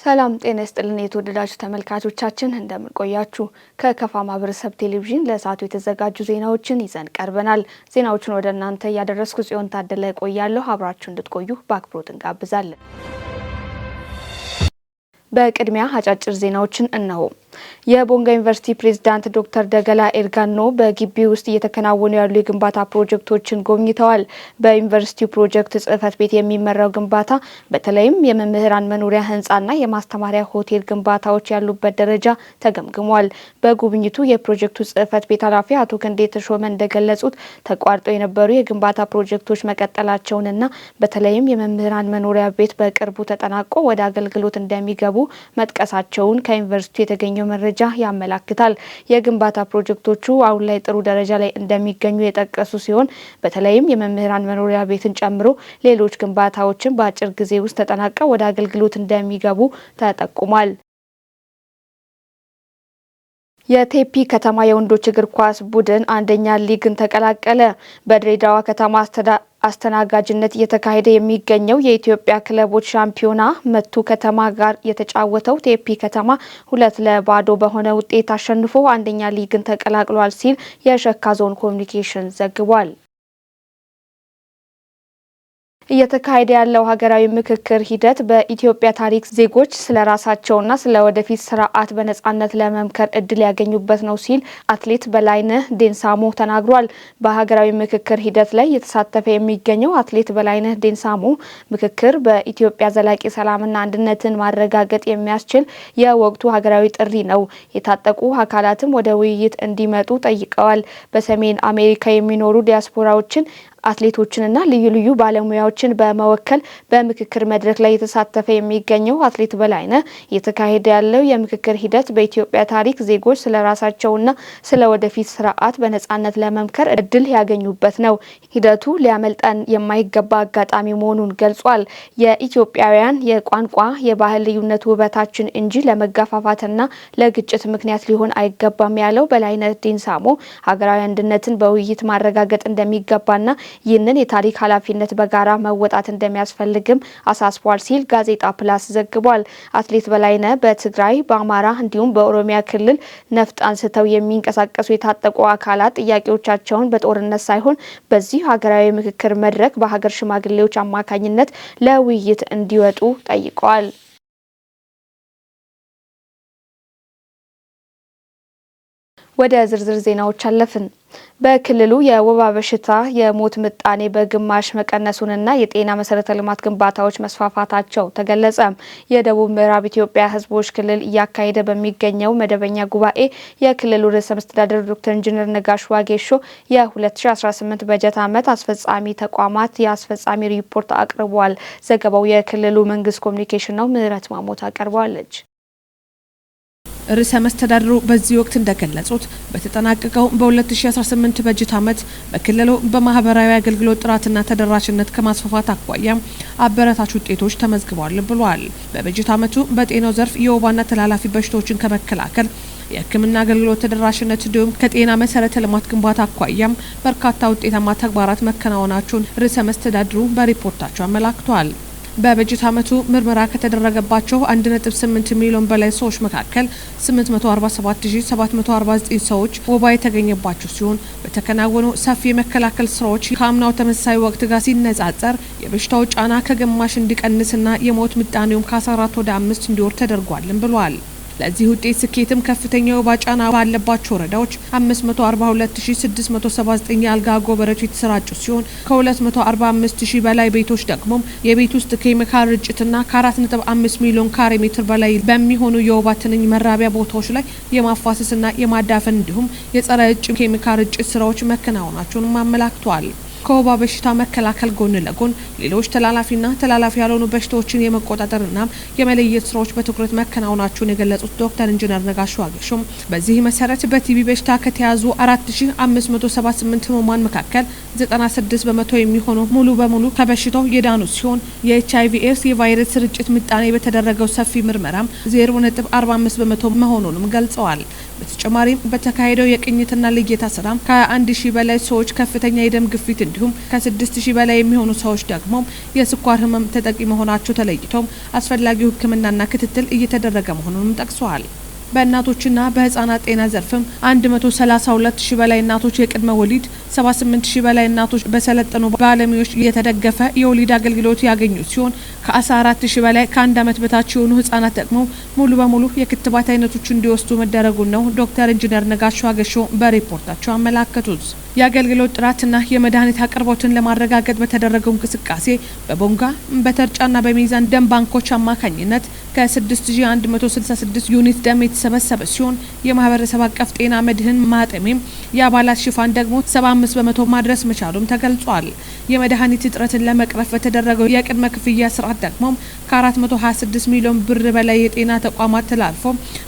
ሰላም ጤና ይስጥልን የተወደዳችሁ ተመልካቾቻችን እንደምን ቆያችሁ? ከከፋ ማህበረሰብ ቴሌቪዥን ለሰዓቱ የተዘጋጁ ዜናዎችን ይዘን ቀርበናል። ዜናዎቹን ወደ እናንተ ያደረስኩ ጽዮን ታደለ ቆያለሁ። አብራችሁ እንድትቆዩ በአክብሮት እንጋብዛለን። በቅድሚያ አጫጭር ዜናዎችን እነሆ። የቦንጋ ዩኒቨርሲቲ ፕሬዝዳንት ዶክተር ደገላ ኤርጋኖ በግቢ ውስጥ እየተከናወኑ ያሉ የግንባታ ፕሮጀክቶችን ጎብኝተዋል። በዩኒቨርሲቲው ፕሮጀክት ጽህፈት ቤት የሚመራው ግንባታ በተለይም የመምህራን መኖሪያ ህንጻና የማስተማሪያ ሆቴል ግንባታዎች ያሉበት ደረጃ ተገምግሟል። በጉብኝቱ የፕሮጀክቱ ጽህፈት ቤት ኃላፊ አቶ ክንዴ ተሾመ እንደገለጹት ተቋርጠው የነበሩ የግንባታ ፕሮጀክቶች መቀጠላቸውንና በተለይም የመምህራን መኖሪያ ቤት በቅርቡ ተጠናቆ ወደ አገልግሎት እንደሚገቡ መጥቀሳቸውን ከዩኒቨርሲቲው የተገኘው መረጃ ያመላክታል። የግንባታ ፕሮጀክቶቹ አሁን ላይ ጥሩ ደረጃ ላይ እንደሚገኙ የጠቀሱ ሲሆን በተለይም የመምህራን መኖሪያ ቤትን ጨምሮ ሌሎች ግንባታዎችን በአጭር ጊዜ ውስጥ ተጠናቀው ወደ አገልግሎት እንደሚገቡ ተጠቁሟል። የቴፒ ከተማ የወንዶች እግር ኳስ ቡድን አንደኛ ሊግን ተቀላቀለ። በድሬዳዋ ከተማ አስተናጋጅነት እየተካሄደ የሚገኘው የኢትዮጵያ ክለቦች ሻምፒዮና መቱ ከተማ ጋር የተጫወተው ቴፒ ከተማ 2-0 በሆነ ውጤት አሸንፎ አንደኛ ሊግን ተቀላቅሏል ሲል የሸካ ዞን ኮሚኒኬሽን ዘግቧል። እየተካሄደ ያለው ሀገራዊ ምክክር ሂደት በኢትዮጵያ ታሪክ ዜጎች ስለራሳቸውና ስለወደፊት ስርዓት በነጻነት ለመምከር እድል ያገኙበት ነው ሲል አትሌት በላይነህ ዴንሳሞ ተናግሯል። በሀገራዊ ምክክር ሂደት ላይ እየተሳተፈ የሚገኘው አትሌት በላይነህ ዴንሳሞ ምክክር በኢትዮጵያ ዘላቂ ሰላምና አንድነትን ማረጋገጥ የሚያስችል የወቅቱ ሀገራዊ ጥሪ ነው። የታጠቁ አካላትም ወደ ውይይት እንዲመጡ ጠይቀዋል። በሰሜን አሜሪካ የሚኖሩ ዲያስፖራዎችን አትሌቶችንና ልዩ ልዩ ባለሙያዎችን በመወከል በምክክር መድረክ ላይ የተሳተፈ የሚገኘው አትሌት በላይነህ እየተካሄደ ያለው የምክክር ሂደት በኢትዮጵያ ታሪክ ዜጎች ስለራሳቸውና ስለወደፊት ስርዓት በነጻነት ለመምከር እድል ያገኙበት ነው። ሂደቱ ሊያመልጠን የማይገባ አጋጣሚ መሆኑን ገልጿል። የኢትዮጵያውያን የቋንቋ የባህል ልዩነት ውበታችን እንጂ ለመጋፋፋትና ለግጭት ምክንያት ሊሆን አይገባም ያለው በላይነህ ዴንሳሞ ሀገራዊ አንድነትን በውይይት ማረጋገጥ እንደሚገባና ይህንን የታሪክ ኃላፊነት በጋራ መወጣት እንደሚያስፈልግም አሳስቧል ሲል ጋዜጣ ፕላስ ዘግቧል። አትሌት በላይነህ በትግራይ፣ በአማራ እንዲሁም በኦሮሚያ ክልል ነፍጥ አንስተው የሚንቀሳቀሱ የታጠቁ አካላት ጥያቄዎቻቸውን በጦርነት ሳይሆን በዚህ ሀገራዊ ምክክር መድረክ በሀገር ሽማግሌዎች አማካኝነት ለውይይት እንዲወጡ ጠይቀዋል። ወደ ዝርዝር ዜናዎች አለፍን። በክልሉ የወባ በሽታ የሞት ምጣኔ በግማሽ መቀነሱንና የጤና መሰረተ ልማት ግንባታዎች መስፋፋታቸው ተገለጸ። የደቡብ ምዕራብ ኢትዮጵያ ሕዝቦች ክልል እያካሄደ በሚገኘው መደበኛ ጉባኤ የክልሉ ርዕሰ መስተዳድር ዶክተር ኢንጂነር ነጋሽ ዋጌሾ የ2018 በጀት ዓመት አስፈጻሚ ተቋማት የአስፈጻሚ ሪፖርት አቅርበዋል። ዘገባው የክልሉ መንግስት ኮሚኒኬሽን ነው። ምህረት ማሞት አቀርበዋለች። ርዕሰ መስተዳድሩ በዚህ ወቅት እንደገለጹት በተጠናቀቀው በ2018 በጀት ዓመት በክልሉ በማህበራዊ አገልግሎት ጥራትና ተደራሽነት ከማስፋፋት አኳያ አበረታች ውጤቶች ተመዝግበዋል ብለዋል። በበጀት ዓመቱ በጤናው ዘርፍ የወባና ተላላፊ በሽታዎችን ከመከላከል የሕክምና አገልግሎት ተደራሽነት እንዲሁም ከጤና መሰረተ ልማት ግንባታ አኳያም በርካታ ውጤታማ ተግባራት መከናወናቸውን ርዕሰ መስተዳድሩ በሪፖርታቸው አመላክተዋል። በበጀት ዓመቱ ምርመራ ከተደረገባቸው 1.8 ሚሊዮን በላይ ሰዎች መካከል 847749 ሰዎች ወባ የተገኘባቸው ሲሆን በተከናወኑ ሰፊ የመከላከል ስራዎች ከአምናው ተመሳሳይ ወቅት ጋር ሲነጻጸር የበሽታው ጫና ከግማሽ እንዲቀንስና የሞት ምጣኔውም ከ14 ወደ 5 እንዲወርድ ተደርጓልም ብሏል። ለዚህ ውጤት ስኬትም ከፍተኛ የወባ ጫና ባለባቸው ወረዳዎች 542679 የአልጋ አጎበሮች የተሰራጩ ሲሆን ከ245000 በላይ ቤቶች ደግሞ የቤት ውስጥ ኬሚካል ርጭትና ከ4.5 ሚሊዮን ካሬ ሜትር በላይ በሚሆኑ የወባ ትንኝ መራቢያ ቦታዎች ላይ የማፋሰስና የማዳፈን እንዲሁም የጸረ እጭ ኬሚካል ርጭት ስራዎች መከናወናቸውን አመላክተዋል። ከወባ በሽታ መከላከል ጎን ለጎን ሌሎች ተላላፊና ተላላፊ ያልሆኑ በሽታዎችን የመቆጣጠርና የመለየት ስራዎች በትኩረት መከናወናቸውን የገለጹት ዶክተር ኢንጂነር ነጋሽ ዋጌሾም በዚህ መሰረት በቲቢ በሽታ ከተያዙ 4578 ህሙማን መካከል 96 በመቶ የሚሆኑ ሙሉ በሙሉ ከበሽታው የዳኑ ሲሆን የኤችአይቪ ኤድስ የቫይረስ ስርጭት ምጣኔ በተደረገው ሰፊ ምርመራም 0.45 በመቶ መሆኑንም ገልጸዋል። በተጨማሪም በተካሄደው የቅኝትና ልየታ ስራ ከ1000 በላይ ሰዎች ከፍተኛ የደም ግፊት እንዲሁም ከ6000 በላይ የሚሆኑ ሰዎች ደግሞ የስኳር ህመም ተጠቂ መሆናቸው ተለይቶም አስፈላጊው ሕክምናና ክትትል እየተደረገ መሆኑንም ጠቅሰዋል። በእናቶችና በህፃናት ጤና ዘርፍም 132000 በላይ እናቶች የቅድመ ወሊድ 78000 በላይ እናቶች በሰለጠኑ ባለሙያዎች የተደገፈ የወሊድ አገልግሎት ያገኙ ሲሆን ከ14000 በላይ ከ1 ዓመት በታች የሆኑ ህጻናት ደግሞ ሙሉ በሙሉ የክትባት አይነቶች እንዲወስዱ መደረጉን ነው ዶክተር ኢንጂነር ነጋሽ ዋጌሾ በሪፖርታቸው አመላከቱት። የአገልግሎት ጥራትና የመድኃኒት አቅርቦትን ለማረጋገጥ በተደረገው እንቅስቃሴ በቦንጋ በተርጫና በሚዛን ደም ባንኮች አማካኝነት ከ6166 ዩኒት ደም የተሰበሰበ ሲሆን የማህበረሰብ አቀፍ ጤና መድህን ማጠሜም የአባላት ሽፋን ደግሞ 75 በመቶ ማድረስ መቻሉም ተገልጿል። የመድኃኒት እጥረትን ለመቅረፍ በተደረገው የቅድመ ክፍያ ስርዓት ደግሞ ከ426 ሚሊዮን ብር በላይ የጤና ተቋማት ተላልፎ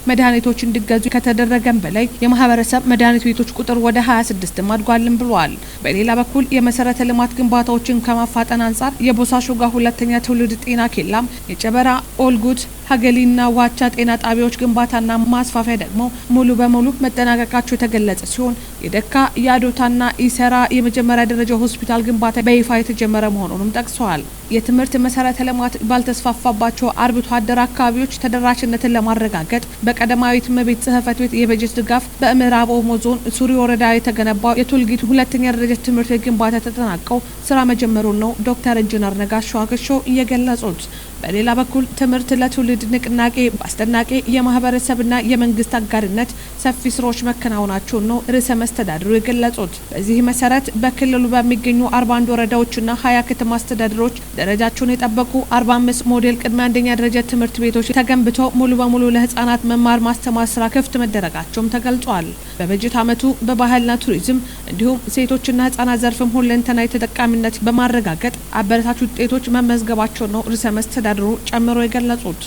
መድኃኒቶች እንዲገዙ ከተደረገም በላይ የማህበረሰብ መድኃኒት ቤቶች ቁጥር ወደ 26 አድጓልም ብሏል። በሌላ በኩል የመሰረተ ልማት ግንባታዎችን ከማፋጠን አንጻር የቦሳሾጋ ሁለተኛ ትውልድ ጤና ኬላም የጨበራ ኦልጉድ ሀገሊና ዋቻ ጤና ጣቢያዎች ግንባታና ማስፋፊያ ደግሞ ሙሉ በሙሉ መጠናቀቃቸው የተገለጸ ሲሆን የደካ የአዶታና ኢሰራ የመጀመሪያ ደረጃ ሆስፒታል ግንባታ በይፋ የተጀመረ መሆኑንም ጠቅሰዋል። የትምህርት መሰረተ ልማት ባልተስፋፋባቸው አርብቶ አደር አካባቢዎች ተደራሽነትን ለማረጋገጥ በቀዳማዊት እመቤት ጽሕፈት ቤት የበጀት ድጋፍ በምዕራብ ኦሞ ዞን ሱሪ ወረዳ የተገነባው የቱልጊት ሁለተኛ ደረጃ ትምህርት ቤት ግንባታ ተጠናቀው ስራ መጀመሩን ነው ዶክተር ኢንጂነር ነጋሽ ዋጌሾ እየገለጹት። በሌላ በኩል ትምህርት ለትውልድ ንቅናቄ በአስደናቂ የማህበረሰብና የመንግስት አጋርነት ሰፊ ስራዎች መከናወናቸውን ነው ርዕሰ መስተዳድሩ የገለጹት። በዚህ መሰረት በክልሉ በሚገኙ 41 ወረዳዎችና 20 ከተማ አስተዳደሮች ደረጃቸውን የጠበቁ 45 ሞዴል ቅድመ አንደኛ ደረጃ ትምህርት ቤቶች ተገንብተው ሙሉ በሙሉ ለህፃናት መማር ማስተማር ስራ ክፍት መደረጋቸውም ተገልጿል። በበጀት ዓመቱ በባህልና ቱሪዝም እንዲሁም ሴቶችና ህፃናት ዘርፍም ሁለንተናዊ ተጠቃሚነት በማረጋገጥ አበረታች ውጤቶች መመዝገባቸው ነው ርዕሰ መስተዳድሩ ጨምሮ የገለጹት።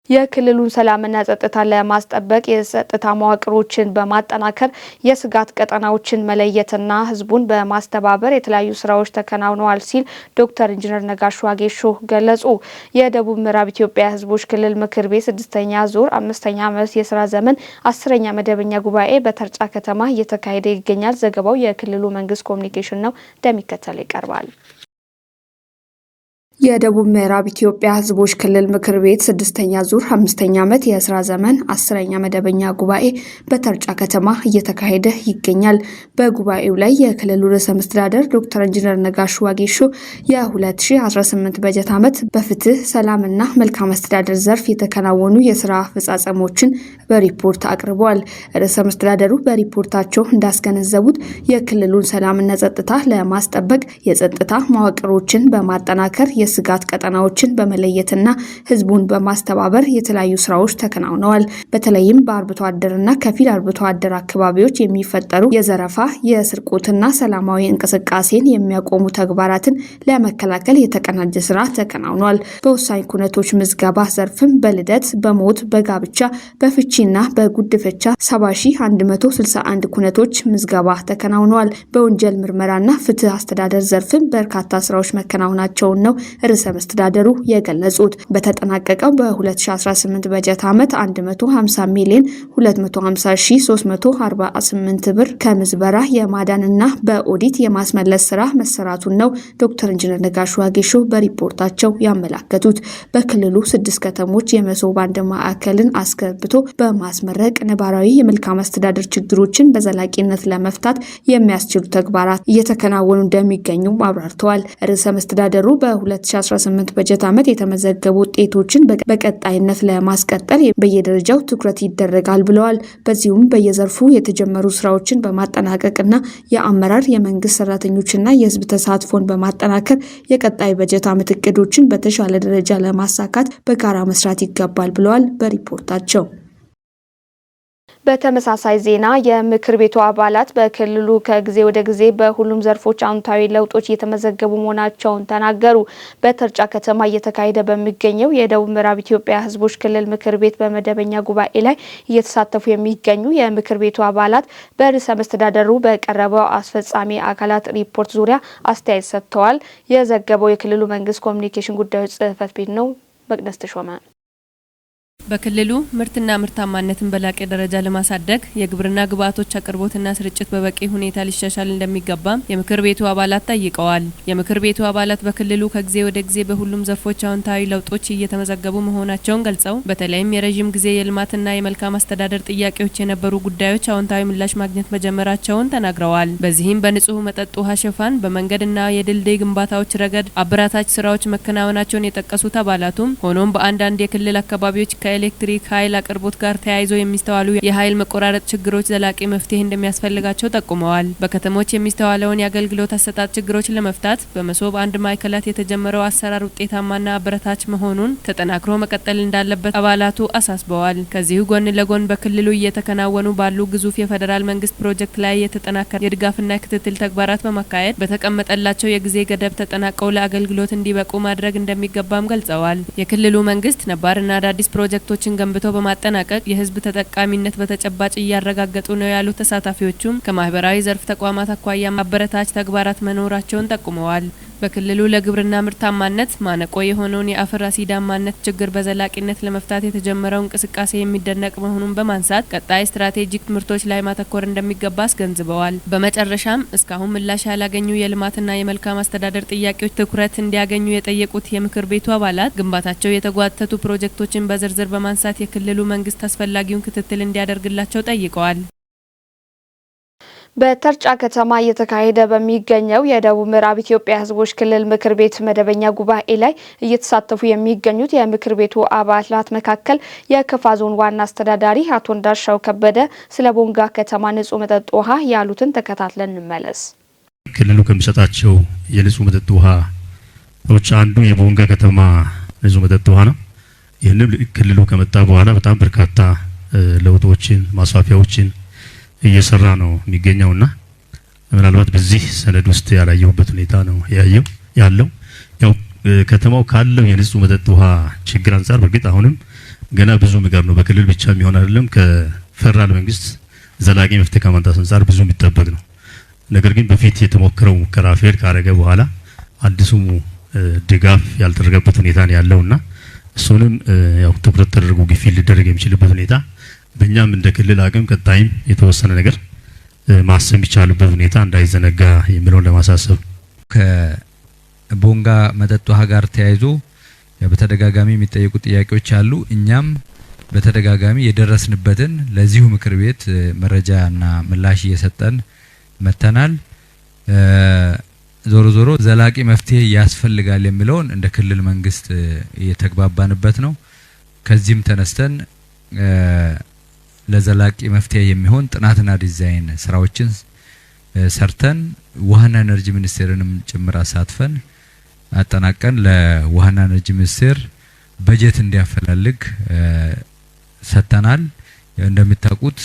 የክልሉን ሰላምና ጸጥታ ለማስጠበቅ የጸጥታ መዋቅሮችን በማጠናከር የስጋት ቀጠናዎችን መለየትና ህዝቡን በማስተባበር የተለያዩ ስራዎች ተከናውነዋል ሲል ዶክተር ኢንጂነር ነጋሽ ዋጌሾ ገለጹ። የደቡብ ምዕራብ ኢትዮጵያ ህዝቦች ክልል ምክር ቤት 6ኛ ዙር 5ኛ ዓመት የስራ ዘመን 10ኛ መደበኛ ጉባኤ በተርጫ ከተማ እየተካሄደ ይገኛል። ዘገባው የክልሉ መንግስት ኮሚኒኬሽን ነው፣ እንደሚከተለው ይቀርባል። የደቡብ ምዕራብ ኢትዮጵያ ህዝቦች ክልል ምክር ቤት 6ኛ ዙር 5ኛ ዓመት የስራ ዘመን 10ኛ መደበኛ ጉባኤ በተርጫ ከተማ እየተካሄደ ይገኛል። በጉባኤው ላይ የክልሉ ርዕሰ መስተዳድር ዶክተር ኢንጂነር ነጋሽ ዋጌሾ የ2018 በጀት ዓመት በፍትህ ሰላምና መልካም አስተዳደር ዘርፍ የተከናወኑ የስራ አፈጻጸሞችን በሪፖርት አቅርበዋል። ርዕሰ መስተዳድሩ በሪፖርታቸው እንዳስገነዘቡት የክልሉን ሰላምና ጸጥታ ለማስጠበቅ የጸጥታ መዋቅሮችን በማጠናከር የስጋት ቀጠናዎችን በመለየትና ህዝቡን በማስተባበር የተለያዩ ስራዎች ተከናውነዋል። በተለይም በአርብቶ አደርና ከፊል አርብቶ አደር አካባቢዎች የሚፈጠሩ የዘረፋ፣ የስርቆትና ሰላማዊ እንቅስቃሴን የሚያቆሙ ተግባራትን ለመከላከል የተቀናጀ ስራ ተከናውኗል። በወሳኝ ኩነቶች ምዝገባ ዘርፍም በልደት፣ በሞት፣ በጋብቻ፣ በፍቺና በጉድፈቻ 70161 ኩነቶች ምዝገባ ተከናውነዋል። በወንጀል ምርመራና ፍትህ አስተዳደር ዘርፍም በርካታ ስራዎች መከናወናቸውን ነው ርዕሰ መስተዳደሩ የገለጹት። በተጠናቀቀው በ2018 በጀት ዓመት 150 ሚሊዮን 250,348 ብር ከምዝበራ የማዳንና በኦዲት የማስመለስ ስራ መሰራቱን ነው ዶክተር ኢንጂነር ነጋሽ ዋጌሾ በሪፖርታቸው ያመላከቱት። በክልሉ 6 ከተሞች የመሶብ አንድ ማዕከልን አስገብቶ በማስመረቅ ነባራዊ የመልካም አስተዳደር ችግሮችን በዘላቂነት ለመፍታት የሚያስችሉ ተግባራት እየተከናወኑ እንደሚገኙ አብራርተዋል። ርዕሰ መስተዳደሩ በ2018 በጀት ዓመት የተመዘገቡ ውጤቶችን በቀጣይነት ለማስቀጠል በየደረጃው ትኩረት ይደረጋል ብለዋል። በዚሁም በየዘርፉ የተጀመሩ ስራዎችን በማጠናቀቅና የአመራር የመንግስት ሰራተኞችና የህዝብ ተሳትፎን በማጠናከር የቀጣይ በጀት ዓመት እቅዶችን በተሻለ ደረጃ ለማሳካት በጋራ መስራት ይገባል ብለዋል በሪፖርታቸው። በተመሳሳይ ዜና የምክር ቤቱ አባላት በክልሉ ከጊዜ ወደ ጊዜ በሁሉም ዘርፎች አዎንታዊ ለውጦች እየተመዘገቡ መሆናቸውን ተናገሩ። በተርጫ ከተማ እየተካሄደ በሚገኘው የደቡብ ምዕራብ ኢትዮጵያ ህዝቦች ክልል ምክር ቤት በመደበኛ ጉባኤ ላይ እየተሳተፉ የሚገኙ የምክር ቤቱ አባላት በርዕሰ መስተዳድሩ በቀረበው አስፈጻሚ አካላት ሪፖርት ዙሪያ አስተያየት ሰጥተዋል። የዘገበው የክልሉ መንግስት ኮሚኒኬሽን ጉዳዮች ጽሕፈት ቤት ነው። መቅደስ ተሾመ በክልሉ ምርትና ምርታማነትን በላቀ ደረጃ ለማሳደግ የግብርና ግብዓቶች አቅርቦትና ስርጭት በበቂ ሁኔታ ሊሻሻል እንደሚገባም የምክር ቤቱ አባላት ጠይቀዋል። የምክር ቤቱ አባላት በክልሉ ከጊዜ ወደ ጊዜ በሁሉም ዘርፎች አዎንታዊ ለውጦች እየተመዘገቡ መሆናቸውን ገልጸው በተለይም የረዥም ጊዜ የልማትና የመልካም አስተዳደር ጥያቄዎች የነበሩ ጉዳዮች አዎንታዊ ምላሽ ማግኘት መጀመራቸውን ተናግረዋል። በዚህም በንጹህ መጠጥ ውሃ ሽፋን፣ በመንገድና የድልድይ ግንባታዎች ረገድ አበራታች ስራዎች መከናወናቸውን የጠቀሱት አባላቱም ሆኖም በአንዳንድ የክልል አካባቢዎች ከኤሌክትሪክ ኃይል አቅርቦት ጋር ተያይዞ የሚስተዋሉ የኃይል መቆራረጥ ችግሮች ዘላቂ መፍትሄ እንደሚያስፈልጋቸው ጠቁመዋል። በከተሞች የሚስተዋለውን የአገልግሎት አሰጣጥ ችግሮች ለመፍታት በመሶብ አንድ ማዕከላት የተጀመረው አሰራር ውጤታማና አበረታች መሆኑን ተጠናክሮ መቀጠል እንዳለበት አባላቱ አሳስበዋል። ከዚሁ ጎን ለጎን በክልሉ እየተከናወኑ ባሉ ግዙፍ የፌዴራል መንግስት ፕሮጀክት ላይ የተጠናከረ የድጋፍና የክትትል ተግባራት በማካሄድ በተቀመጠላቸው የጊዜ ገደብ ተጠናቀው ለአገልግሎት እንዲበቁ ማድረግ እንደሚገባም ገልጸዋል። የክልሉ መንግስት ነባርና አዳዲስ ፕሮጀክቶችን ገንብቶ በማጠናቀቅ የህዝብ ተጠቃሚነት በተጨባጭ እያረጋገጡ ነው ያሉት ተሳታፊዎቹም ከማህበራዊ ዘርፍ ተቋማት አኳያ አበረታች ተግባራት መኖራቸውን ጠቁመዋል። በክልሉ ለግብርና ምርታማነት ማነቆ የሆነውን የአፈር አሲዳማነት ችግር በዘላቂነት ለመፍታት የተጀመረው እንቅስቃሴ የሚደነቅ መሆኑን በማንሳት ቀጣይ ስትራቴጂክ ምርቶች ላይ ማተኮር እንደሚገባ አስገንዝበዋል። በመጨረሻም እስካሁን ምላሽ ያላገኙ የልማትና የመልካም አስተዳደር ጥያቄዎች ትኩረት እንዲያገኙ የጠየቁት የምክር ቤቱ አባላት ግንባታቸው የተጓተቱ ፕሮጀክቶችን በዝርዝር በማንሳት የክልሉ መንግስት አስፈላጊውን ክትትል እንዲያደርግላቸው ጠይቀዋል። በተርጫ ከተማ እየተካሄደ በሚገኘው የደቡብ ምዕራብ ኢትዮጵያ ሕዝቦች ክልል ምክር ቤት መደበኛ ጉባኤ ላይ እየተሳተፉ የሚገኙት የምክር ቤቱ አባላት መካከል የከፋ ዞን ዋና አስተዳዳሪ አቶ እንዳሻው ከበደ ስለ ቦንጋ ከተማ ንጹህ መጠጥ ውሃ ያሉትን ተከታትለን እንመለስ። ክልሉ ከሚሰጣቸው የንጹህ መጠጥ ውሃዎች አንዱ የቦንጋ ከተማ ንጹህ መጠጥ ውሃ ነው። ይህንን ክልሉ ከመጣ በኋላ በጣም በርካታ ለውጦችን ማስፋፊያዎችን እየሰራ ነው የሚገኘውና ምናልባት በዚህ ሰነድ ውስጥ ያላየሁበት ሁኔታ ነው ያለው። ያው ከተማው ካለው የንጹህ መጠጥ ውሃ ችግር አንፃር በርግጥ አሁንም ገና ብዙ ነገር ነው። በክልል ብቻ የሚሆን አይደለም። ከፌደራል መንግስት ዘላቂ መፍትሄ ከማምጣት አንፃር ብዙ የሚጠበቅ ነው። ነገር ግን በፊት የተሞከረው ሙከራ ፌል ካረገ በኋላ አዲሱ ድጋፍ ያልተደረገበት ሁኔታ ነው ያለውና እሱንም ያው ትኩረት ተደርጎ ግፊት ሊደረግ የሚችልበት ሁኔታ በእኛም እንደ ክልል አቅም ቀጣይም የተወሰነ ነገር ማሰብ የሚቻልበት ሁኔታ እንዳይዘነጋ የሚለውን ለማሳሰብ ከቦንጋ መጠጥ ውሃ ጋር ተያይዞ በተደጋጋሚ የሚጠየቁ ጥያቄዎች አሉ። እኛም በተደጋጋሚ የደረስንበትን ለዚሁ ምክር ቤት መረጃና ምላሽ እየሰጠን መተናል። ዞሮ ዞሮ ዘላቂ መፍትሄ ያስፈልጋል የሚለውን እንደ ክልል መንግስት የተግባባንበት ነው። ከዚህም ተነስተን ለዘላቂ መፍትሄ የሚሆን ጥናትና ዲዛይን ስራዎችን ሰርተን ውሃና ኤነርጂ ሚኒስቴርንም ጭምር አሳትፈን አጠናቀን ለውሃና ኤነርጂ ሚኒስቴር በጀት እንዲያፈላልግ ሰጥተናል። እንደምታውቁት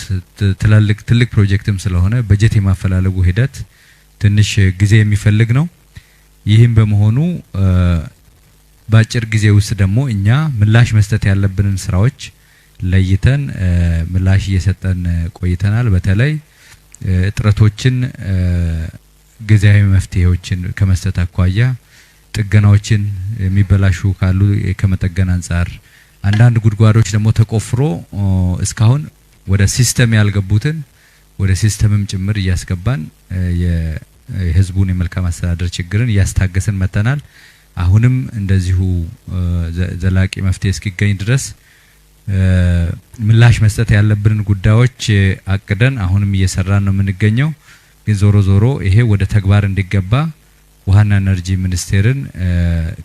ትልቅ ፕሮጀክትም ስለሆነ በጀት የማፈላለጉ ሂደት ትንሽ ጊዜ የሚፈልግ ነው። ይህም በመሆኑ በአጭር ጊዜ ውስጥ ደግሞ እኛ ምላሽ መስጠት ያለብንን ስራዎች ለይተን ምላሽ እየሰጠን ቆይተናል። በተለይ እጥረቶችን ጊዜያዊ መፍትሄዎችን ከመስጠት አኳያ ጥገናዎችን የሚበላሹ ካሉ ከመጠገን አንፃር አንዳንድ ጉድጓዶች ደግሞ ተቆፍሮ እስካሁን ወደ ሲስተም ያልገቡትን ወደ ሲስተምም ጭምር እያስገባን የህዝቡን የመልካም አስተዳደር ችግርን እያስታገስን መተናል። አሁንም እንደዚሁ ዘላቂ መፍትሄ እስኪገኝ ድረስ ምላሽ መስጠት ያለብንን ጉዳዮች አቅደን አሁንም እየሰራን ነው የምንገኘው። ግን ዞሮ ዞሮ ይሄ ወደ ተግባር እንዲገባ ውሃና ኤነርጂ ሚኒስቴርን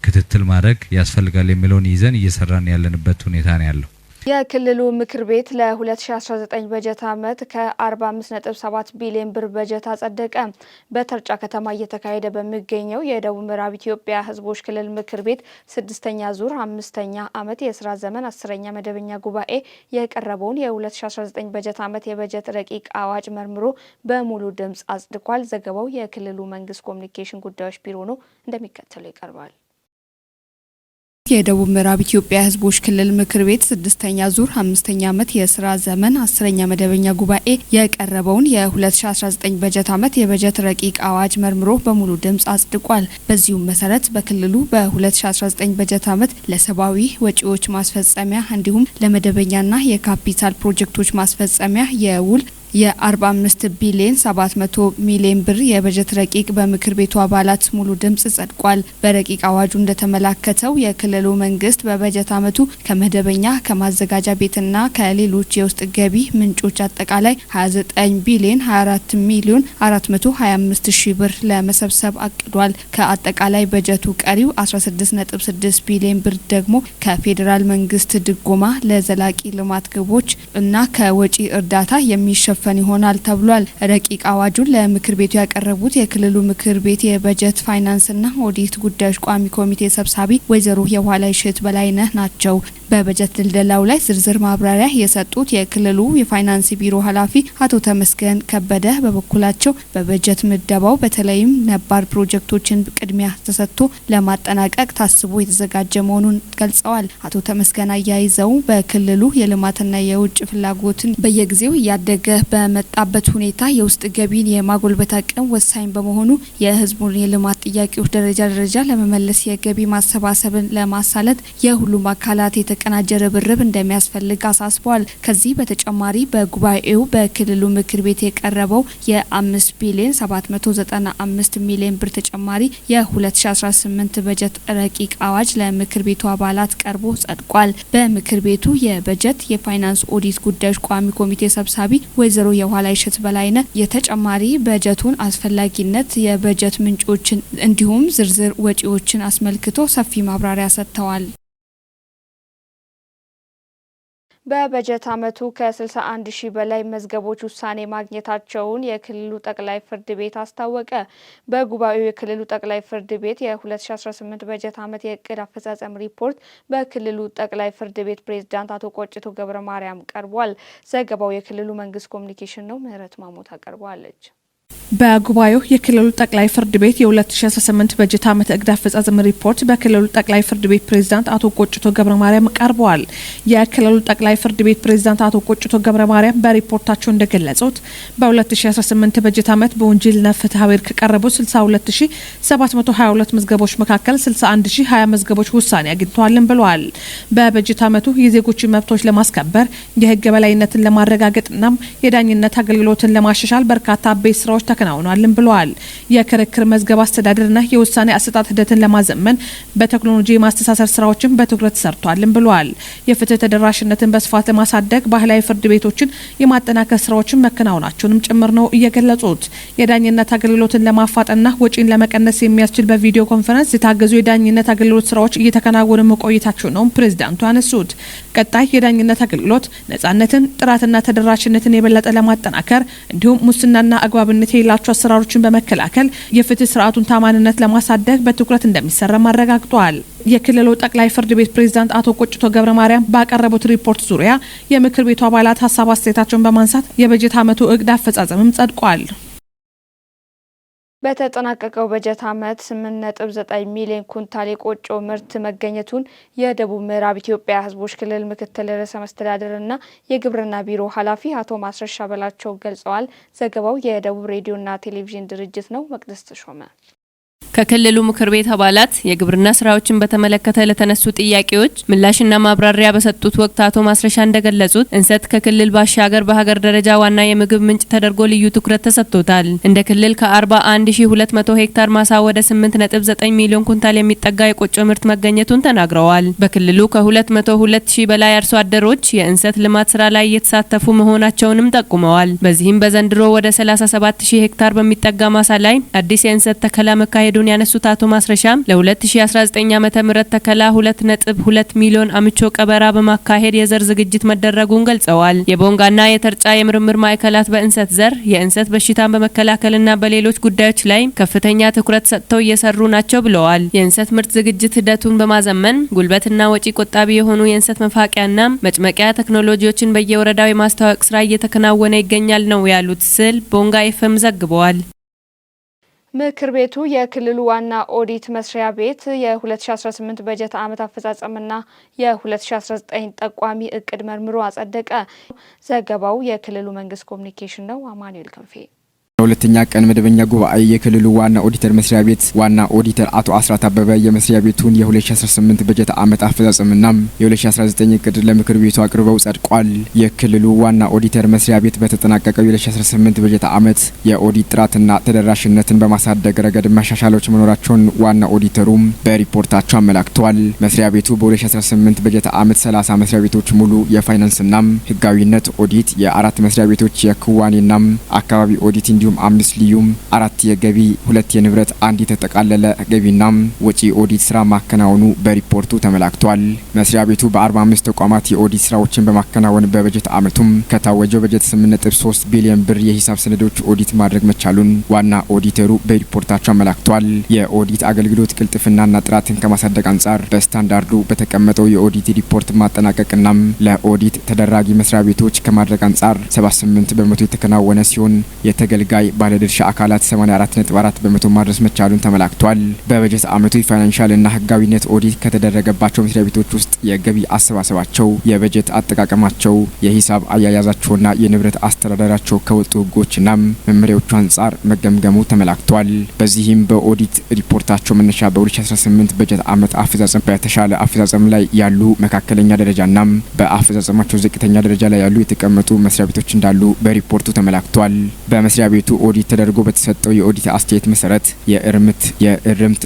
ክትትል ማድረግ ያስፈልጋል የሚለውን ይዘን እየሰራን ያለንበት ሁኔታ ነው ያለው። የክልሉ ምክር ቤት ለ2019 በጀት ዓመት ከ45.7 ቢሊዮን ብር በጀት አጸደቀ። በተርጫ ከተማ እየተካሄደ በሚገኘው የደቡብ ምዕራብ ኢትዮጵያ ሕዝቦች ክልል ምክር ቤት 6ኛ ዙር 5ኛ ዓመት የስራ ዘመን 10ኛ መደበኛ ጉባኤ የቀረበውን የ2019 በጀት ዓመት የበጀት ረቂቅ አዋጅ መርምሮ በሙሉ ድምጽ አጽድቋል። ዘገባው የክልሉ መንግስት ኮሚኒኬሽን ጉዳዮች ቢሮ ነው፣ እንደሚከተለው ይቀርባል። የደቡብ ምዕራብ ኢትዮጵያ ህዝቦች ክልል ምክር ቤት 6ኛ ዙር 5ኛ ዓመት የስራ ዘመን 10ኛ መደበኛ ጉባኤ የቀረበውን የ2019 በጀት ዓመት የበጀት ረቂቅ አዋጅ መርምሮ በሙሉ ድምጽ አጽድቋል። በዚሁም መሰረት በክልሉ በ2019 በጀት ዓመት ለሰብአዊ ወጪዎች ማስፈጸሚያ እንዲሁም ለመደበኛና የካፒታል ፕሮጀክቶች ማስፈጸሚያ የውል የ45 ቢሊዮን 700 ሚሊዮን ብር የበጀት ረቂቅ በምክር ቤቱ አባላት ሙሉ ድምጽ ጸድቋል። በረቂቅ አዋጁ እንደተመላከተው የክልሉ መንግስት በበጀት ዓመቱ ከመደበኛ ከማዘጋጃ ቤትና ከሌሎች የውስጥ ገቢ ምንጮች አጠቃላይ 29 ቢሊዮን 24 ሚሊዮን 425 ሺህ ብር ለመሰብሰብ አቅዷል። ከአጠቃላይ በጀቱ ቀሪው 16.6 ቢሊዮን ብር ደግሞ ከፌዴራል መንግስት ድጎማ ለዘላቂ ልማት ግቦች እና ከወጪ እርዳታ የሚሸፈን ይሆናል ተብሏል። ረቂቅ አዋጁን ለምክር ቤቱ ያቀረቡት የክልሉ ምክር ቤት የበጀት ፋይናንስና ኦዲት ጉዳዮች ቋሚ ኮሚቴ ሰብሳቢ ወይዘሮ የኋላይሸት በላይነህ ናቸው። በበጀት ድልደላው ላይ ዝርዝር ማብራሪያ የሰጡት የክልሉ የፋይናንስ ቢሮ ኃላፊ አቶ ተመስገን ከበደ በበኩላቸው በበጀት ምደባው በተለይም ነባር ፕሮጀክቶችን ቅድሚያ ተሰጥቶ ለማጠናቀቅ ታስቦ የተዘጋጀ መሆኑን ገልጸዋል። አቶ ተመስገን አያይዘው በክልሉ የልማትና የውጭ ፍላጎትን በየጊዜው እያደገ በመጣበት ሁኔታ የውስጥ ገቢን የማጎልበት አቅም ወሳኝ በመሆኑ የህዝቡን የልማት ጥያቄዎች ደረጃ ለመመለስ የገቢ ማሰባሰብን ለማሳለጥ የሁሉም አካላት የተቀናጀ ርብርብ እንደሚያስፈልግ አሳስበዋል። ከዚህ በተጨማሪ በጉባኤው በክልሉ ምክር ቤት የቀረበው የ5 ቢሊዮን 795 ሚሊዮን ብር ተጨማሪ የ2018 በጀት ረቂቅ አዋጅ ለምክር ቤቱ አባላት ቀርቦ ጸድቋል። በምክር ቤቱ የበጀት የፋይናንስ ኦዲት ጉዳዮች ቋሚ ኮሚቴ ሰብሳቢ ወይዘሮ የኋላይሸት በላይነህ የተጨማሪ በጀቱን አስፈላጊነት፣ የበጀት ምንጮችን እንዲሁም ዝርዝር ወጪዎችን አስመልክቶ ሰፊ ማብራሪያ ሰጥተዋል። በበጀት ዓመቱ ከ61 ሺህ በላይ መዝገቦች ውሳኔ ማግኘታቸውን የክልሉ ጠቅላይ ፍርድ ቤት አስታወቀ። በጉባኤው የክልሉ ጠቅላይ ፍርድ ቤት የ2018 በጀት ዓመት የእቅድ አፈጻጸም ሪፖርት በክልሉ ጠቅላይ ፍርድ ቤት ፕሬዝዳንት አቶ ቆጭቶ ገብረ ማርያም ቀርቧል። ዘገባው የክልሉ መንግስት ኮሚኒኬሽን ነው። ምህረት ማሞት አቀርባለች። በጉባኤው የክልሉ ጠቅላይ ፍርድ ቤት የ2018 በጀት ዓመት እቅድ አፈጻጸም ሪፖርት በክልሉ ጠቅላይ ፍርድ ቤት ፕሬዝዳንት አቶ ቆጭቶ ገብረ ማርያም ቀርበዋል። የክልሉ ጠቅላይ ፍርድ ቤት ፕሬዝዳንት አቶ ቆጭቶ ገብረ ማርያም በሪፖርታቸው እንደገለጹት በ2018 በጀት ዓመት በወንጀልና ፍትሐ ብሔር ከቀረቡ 62722 መዝገቦች መካከል 61020 መዝገቦች ውሳኔ አግኝተዋልን ብለዋል። በበጀት ዓመቱ የዜጎችን መብቶች ለማስከበር የህግ የበላይነትን ለማረጋገጥና የዳኝነት አገልግሎትን ለማሻሻል በርካታ አበይት ስራዎች ተከናውኗልን ብለዋል። የክርክር መዝገብ አስተዳደርና የውሳኔ አሰጣጥ ሂደትን ለማዘመን በቴክኖሎጂ የማስተሳሰር ስራዎችን በትኩረት ሰርቷልን ብለዋል። የፍትህ ተደራሽነትን በስፋት ለማሳደግ ባህላዊ ፍርድ ቤቶችን የማጠናከር ስራዎችን መከናወናቸውንም ጭምር ነው እየገለጹት። የዳኝነት አገልግሎትን ለማፋጠንና ወጪን ለመቀነስ የሚያስችል በቪዲዮ ኮንፈረንስ የታገዙ የዳኝነት አገልግሎት ስራዎች እየተከናወኑ መቆየታቸው ነው ፕሬዝዳንቱ ያነሱት። ቀጣይ የዳኝነት አገልግሎት ነጻነትን፣ ጥራትና ተደራሽነትን የበለጠ ለማጠናከር እንዲሁም ሙስናና አግባብነት የሌላቸው አሰራሮችን በመከላከል የፍትህ ስርዓቱን ታማኝነት ለማሳደግ በትኩረት እንደሚሰራ አረጋግጠዋል። የክልሉ ጠቅላይ ፍርድ ቤት ፕሬዝዳንት አቶ ቆጭቶ ገብረ ማርያም ባቀረቡት ሪፖርት ዙሪያ የምክር ቤቱ አባላት ሀሳብ አስተያየታቸውን በማንሳት የበጀት ዓመቱ እቅድ አፈጻጸምም ጸድቋል። በተጠናቀቀው በጀት ዓመት 8.9 ሚሊዮን ኩንታል የቆጮ ምርት መገኘቱን የደቡብ ምዕራብ ኢትዮጵያ ህዝቦች ክልል ምክትል ርዕሰ መስተዳድርና የግብርና ቢሮ ኃላፊ አቶ ማስረሻ በላቸው ገልጸዋል። ዘገባው የደቡብ ሬዲዮና ቴሌቪዥን ድርጅት ነው። መቅደስ ተሾመ ከክልሉ ምክር ቤት አባላት የግብርና ስራዎችን በተመለከተ ለተነሱ ጥያቄዎች ምላሽና ማብራሪያ በሰጡት ወቅት አቶ ማስረሻ እንደገለጹት እንሰት ከክልል ባሻገር በሀገር ደረጃ ዋና የምግብ ምንጭ ተደርጎ ልዩ ትኩረት ተሰጥቶታል። እንደ ክልል ከ41200 ሄክታር ማሳ ወደ 8.9 ሚሊዮን ኩንታል የሚጠጋ የቆጮ ምርት መገኘቱን ተናግረዋል። በክልሉ ከ202,000 በላይ አርሶ አደሮች የእንሰት ልማት ስራ ላይ እየተሳተፉ መሆናቸውንም ጠቁመዋል። በዚህም በዘንድሮ ወደ 37000 ሄክታር በሚጠጋ ማሳ ላይ አዲስ የእንሰት ተከላ መካሄዱን ያነሱት አቶ ማስረሻ ለ2019 ዓመተ ምህረት ተከላ 2.2 ሚሊዮን አምቾ ቀበራ በማካሄድ የዘር ዝግጅት መደረጉን ገልጸዋል። የቦንጋና የተርጫ የምርምር ማዕከላት በእንሰት ዘር የእንሰት በሽታን በመከላከልና በሌሎች ጉዳዮች ላይ ከፍተኛ ትኩረት ሰጥተው እየሰሩ ናቸው ብለዋል። የእንሰት ምርት ዝግጅት ሂደቱን በማዘመን ጉልበትና ወጪ ቆጣቢ የሆኑ የእንሰት መፋቂያና መጭመቂያ ቴክኖሎጂዎችን በየወረዳው የማስተዋወቅ ስራ እየተከናወነ ይገኛል ነው ያሉት ስል ቦንጋ ኤፍኤም ዘግበዋል። ምክር ቤቱ የክልሉ ዋና ኦዲት መስሪያ ቤት የ2018 በጀት ዓመት አፈጻጸምና የ2019 ጠቋሚ እቅድ መርምሮ አጸደቀ። ዘገባው የክልሉ መንግስት ኮሚኒኬሽን ነው። አማኑኤል ክንፌ። ሁለተኛ ቀን መደበኛ ጉባኤ የክልሉ ዋና ኦዲተር መስሪያ ቤት ዋና ኦዲተር አቶ አስራት አበበ የመስሪያ ቤቱን የ2018 በጀት ዓመት አፈጻጸምና የ2019 እቅድ ለምክር ቤቱ አቅርበው ጸድቋል። የክልሉ ዋና ኦዲተር መስሪያ ቤት በተጠናቀቀው የ2018 በጀት ዓመት የኦዲት ጥራትና ተደራሽነትን በማሳደግ ረገድ መሻሻሎች መኖራቸውን ዋና ኦዲተሩም በሪፖርታቸው አመላክተዋል። መስሪያ ቤቱ በ2018 በጀት ዓመት 30 መስሪያ ቤቶች ሙሉ የፋይናንስና ህጋዊነት ኦዲት፣ የአራት መስሪያ ቤቶች የክዋኔና አካባቢ ኦዲት እንዲሁም 5 ልዩም 4 የገቢ 2 የንብረት 1 የተጠቃለለ ገቢና ወጪ ኦዲት ስራ ማከናወኑ በሪፖርቱ ተመላክቷል። መስሪያ ቤቱ በ45 ተቋማት የኦዲት ስራዎችን በማከናወን በበጀት ዓመቱም ከታወጀው በጀት 8.3 ቢሊዮን ብር የሂሳብ ሰነዶች ኦዲት ማድረግ መቻሉን ዋና ኦዲተሩ በሪፖርታቸው አመላክቷል። የኦዲት አገልግሎት ቅልጥፍናና ጥራትን ከማሳደግ አንጻር በስታንዳርዱ በተቀመጠው የኦዲት ሪፖርት ማጠናቀቅና ለኦዲት ተደራጊ መስሪያ ቤቶች ከማድረግ አንጻር 78 በመቶ የተከናወነ ሲሆን የተገልጋይ ባለድርሻ አካላት 84.4 በመቶ ማድረስ መቻሉን ተመላክቷል። በበጀት ዓመቱ የፋይናንሻል እና ህጋዊነት ኦዲት ከተደረገባቸው መስሪያ ቤቶች ውስጥ የገቢ አሰባሰባቸው፣ የበጀት አጠቃቀማቸው፣ የሂሳብ አያያዛቸውና የንብረት አስተዳደራቸው ከወጡ ህጎችና መመሪያዎቹ አንጻር መገምገሙ ተመላክቷል። በዚህም በኦዲት ሪፖርታቸው መነሻ በ2018 በጀት ዓመት አፈጻጸም በተሻለ አፈጻጸም ላይ ያሉ፣ መካከለኛ ደረጃና በአፈጻጸማቸው ዝቅተኛ ደረጃ ላይ ያሉ የተቀመጡ መስሪያ ቤቶች እንዳሉ በሪፖርቱ ተመላክቷል። በመስሪያ ቤቱ ኦዲት ተደርጎ በተሰጠው የኦዲት አስተያየት መሰረት የእርምት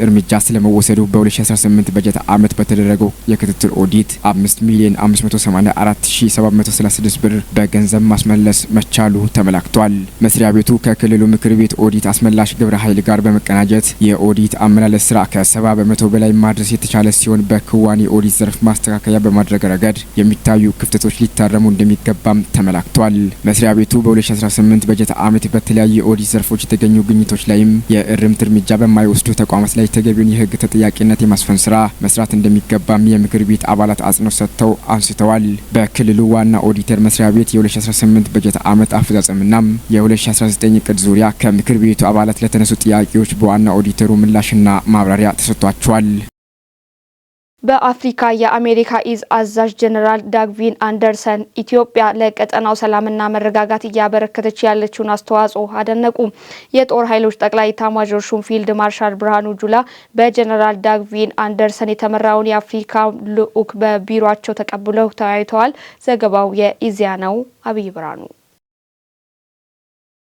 እርምጃ ስለመወሰዱ በ2018 በጀት ዓመት በተደረገው የክትትል ኦዲት 5,584,736 ብር በገንዘብ ማስመለስ መቻሉ ተመላክቷል። መስሪያ ቤቱ ከክልሉ ምክር ቤት ኦዲት አስመላሽ ግብረ ኃይል ጋር በመቀናጀት የኦዲት አመላለስ ስራ ከ70 በመቶ በላይ ማድረስ የተቻለ ሲሆን በክዋኔ ኦዲት ዘርፍ ማስተካከያ በማድረግ ረገድ የሚታዩ ክፍተቶች ሊታረሙ እንደሚገባም ተመላክቷል። መስሪያ ቤቱ በ2018 በጀት ዓመት በተለያዩ የኦዲት ዘርፎች የተገኙ ግኝቶች ላይም የእርምት እርምጃ በማይወስዱ ተቋማት ላይ ተገቢውን የህግ ተጠያቂነት የማስፈን ስራ መስራት እንደሚገባም የምክር ቤት አባላት አጽንኦት ሰጥተው አንስተዋል። በክልሉ ዋና ኦዲተር መስሪያ ቤት የ2018 በጀት ዓመት አፈጻጸምና የ2019 እቅድ ዙሪያ ከምክር ቤቱ አባላት ለተነሱ ጥያቄዎች በዋና ኦዲተሩ ምላሽና ማብራሪያ ተሰጥቷቸዋል። በአፍሪካ የአሜሪካ እዝ አዛዥ ጀነራል ዳግቪን አንደርሰን ኢትዮጵያ ለቀጠናው ሰላምና መረጋጋት እያበረከተች ያለችውን አስተዋጽኦ አደነቁ። የጦር ኃይሎች ጠቅላይ ኤታማዦር ሹም ፊልድ ማርሻል ብርሃኑ ጁላ በጀነራል ዳግቪን አንደርሰን የተመራውን የአፍሪካ ልዑክ በቢሮአቸው ተቀብለው ተወያይተዋል። ዘገባው የኢዜአ ነው። አብይ ብርሃኑ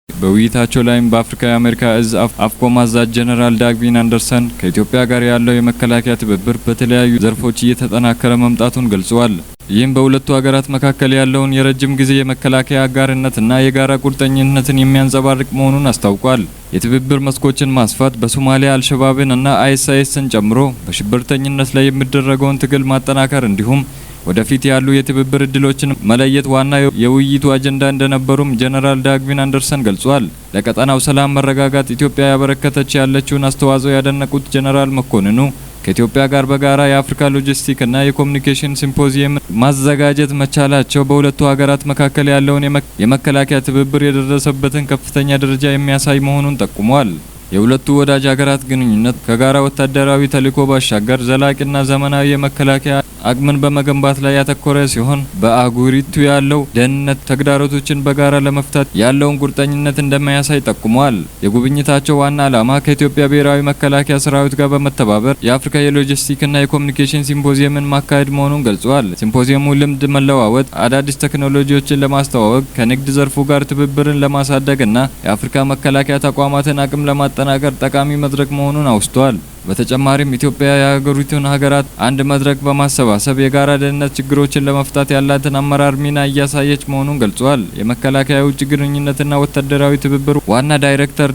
በውይይታቸው ላይም በአፍሪካ የአሜሪካ እዝ አፍኮም አዛዥ ጀነራል ዳግቪን አንደርሰን ከኢትዮጵያ ጋር ያለው የመከላከያ ትብብር በተለያዩ ዘርፎች እየተጠናከረ መምጣቱን ገልጸዋል። ይህም በሁለቱ ሀገራት መካከል ያለውን የረጅም ጊዜ የመከላከያ አጋርነትና የጋራ ቁርጠኝነትን የሚያንጸባርቅ መሆኑን አስታውቋል። የትብብር መስኮችን ማስፋት በሶማሊያ አልሸባብን እና አይኤስአይኤስን ጨምሮ በሽብርተኝነት ላይ የሚደረገውን ትግል ማጠናከር እንዲሁም ወደፊት ያሉ የትብብር እድሎችን መለየት ዋና የውይይቱ አጀንዳ እንደነበሩም ጀነራል ዳግቪን አንደርሰን ገልጿል። ለቀጠናው ሰላም መረጋጋት ኢትዮጵያ ያበረከተች ያለችውን አስተዋጽኦ ያደነቁት ጀነራል መኮንኑ ከኢትዮጵያ ጋር በጋራ የአፍሪካ ሎጂስቲክ እና የኮሙኒኬሽን ሲምፖዚየም ማዘጋጀት መቻላቸው በሁለቱ ሀገራት መካከል ያለውን የመከላከያ ትብብር የደረሰበትን ከፍተኛ ደረጃ የሚያሳይ መሆኑን ጠቁመዋል። የሁለቱ ወዳጅ ሀገራት ግንኙነት ከጋራ ወታደራዊ ተልዕኮ ባሻገር ዘላቂና ዘመናዊ የመከላከያ አቅምን በመገንባት ላይ ያተኮረ ሲሆን በአህጉሪቱ ያለው ደህንነት ተግዳሮቶችን በጋራ ለመፍታት ያለውን ቁርጠኝነት እንደሚያሳይ ጠቁመዋል። የጉብኝታቸው ዋና ዓላማ ከኢትዮጵያ ብሔራዊ መከላከያ ሰራዊት ጋር በመተባበር የአፍሪካ የሎጂስቲክና የኮሙኒኬሽን ሲምፖዚየምን ማካሄድ መሆኑን ገልጸዋል። ሲምፖዚየሙ ልምድ መለዋወጥ፣ አዳዲስ ቴክኖሎጂዎችን ለማስተዋወቅ፣ ከንግድ ዘርፉ ጋር ትብብርን ለማሳደግና የአፍሪካ መከላከያ ተቋማትን አቅም ለማጠናከር ጠቃሚ መድረክ መሆኑን አውስተዋል። በተጨማሪም ኢትዮጵያ የሀገሪቱን ሀገራት አንድ መድረክ በማሰባሰብ የጋራ ደህንነት ችግሮችን ለመፍታት ያላትን አመራር ሚና እያሳየች መሆኑን ገልጿል። የመከላከያ ውጭ ግንኙነትና ወታደራዊ ትብብር ዋና ዳይሬክተር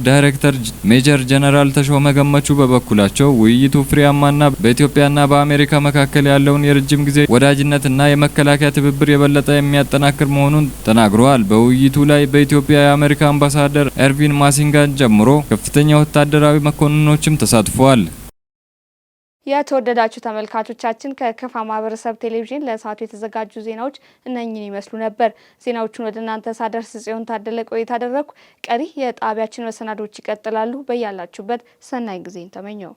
ሜጀር ጀነራል ተሾመ ገመቹ በበኩላቸው ውይይቱ ፍሬያማና በኢትዮጵያና በአሜሪካ መካከል ያለውን የረጅም ጊዜ ወዳጅነትና የመከላከያ ትብብር የበለጠ የሚያጠናክር መሆኑን ተናግረዋል። በውይይቱ ላይ በኢትዮጵያ የአሜሪካ አምባሳደር ኤርቪን ማሲንጋን ጨምሮ ከፍተኛ ወታደራዊ መኮንኖችም ተሳትፈዋል። የተወደዳችሁ ተመልካቾቻችን ከከፋ ማህበረሰብ ቴሌቪዥን ለሰዓቱ የተዘጋጁ ዜናዎች እነኚህን ይመስሉ ነበር። ዜናዎቹን ወደ እናንተ ሳደርስ ጽዮን ታደለ ቆይታ አደረኩ። ቀሪ የጣቢያችን መሰናዶች ይቀጥላሉ። በያላችሁበት ሰናይ ጊዜን ተመኘው።